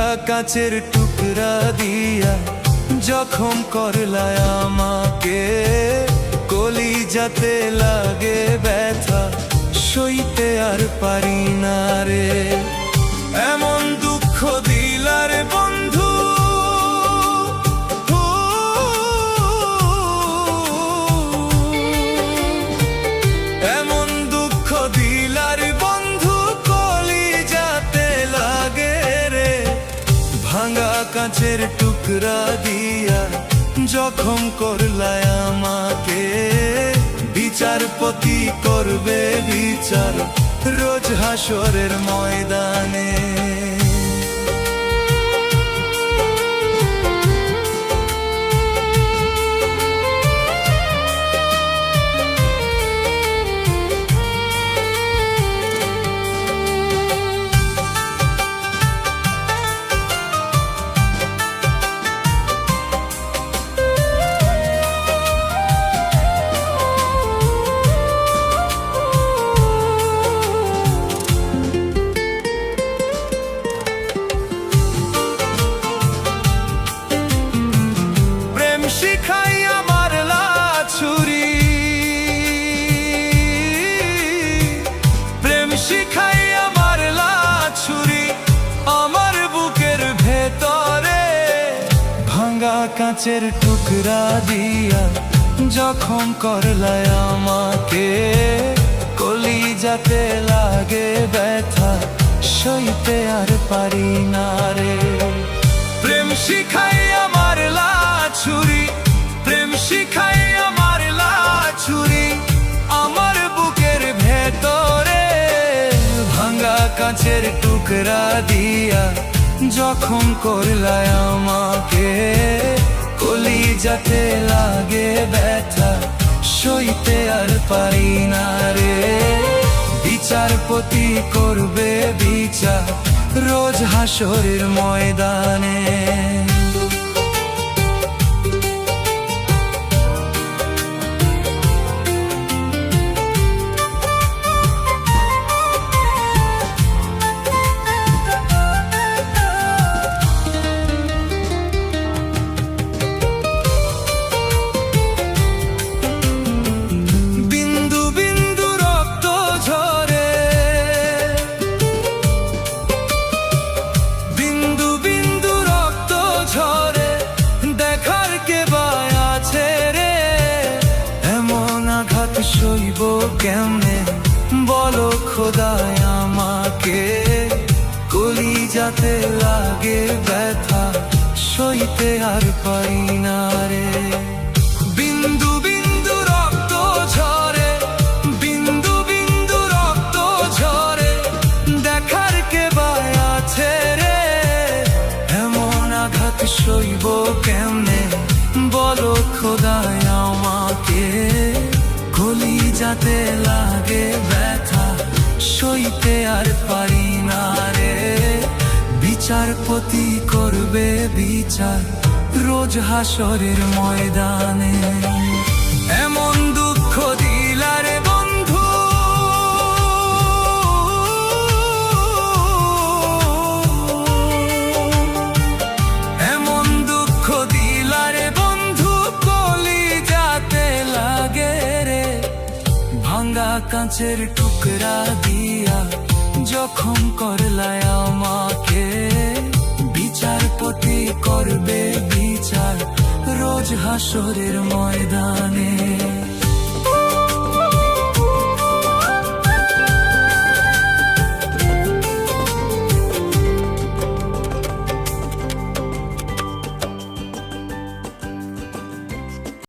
কাচের টুকরা দিয়া জখম করলায় আমাকে, কলিজাতে লাগে ব্যথা, সইতে আর পারি না রে। এমন দুঃখ দিলার বন্ধু, এমন দুঃখ দিলার বন্ধু, কলিজাতে লাগে রে। ভাঙা কাচের টুকরা দিয়া জখম করলায় আমাকে, বিচারপতি করবে বিচার রোজ হাসরের ময়দানে। শিখাইয়া মারলা ছুরি, প্রেম শিখাইয়া মারলা ছুরি আমার বুকের ভেতরে। ভাঙা কাচের টুকরা দিয়া জখম করলায় আমাকে, কলিজাতে লাগে ব্যথা, সইতে আর পারি না রে। প্রেম শিখাইয়া মারলা ছুরি, প্রেম শিখাইয়া মারলা ছুরি আমার বুকের ভেতরে। ভাঙা কাচের টুকরা দিয়া জখম করলায় আমাকে, কলিজাতে লাগে ব্যথা, সইতে আর পারি না রে। বিচারপতি করবে বিচার রোজ হাসরের ময়দানে। সইব কেমনে বলো খোদায় আমাকে, কলিজাতে লাগে ব্যথা, সইতে আর পারি না রে। বিন্দু বিন্দু রক্ত ঝরে, বিন্দু বিন্দু রক্ত ঝরে, দেখার কে বা আছে রে। এমন আঘাত সইব কেমনে বলো খোদায় আমাকে, কলিজাতে লাগে ব্যথা, সইতে আর পারি না রে। বিচারপতি করবে বিচার রোজ হাসরের ময়দানে। এমন দুঃখ দিলারে বন্ধু, এমন দুঃখ দিলারে বন্ধু, কলিজাতে লাগে রে। ভাঙা কাচের টুকরা দিয়া জখম করলায় আমাকে, বিচারপতি করবে বিচার রোজ হাসরের ময়দানে।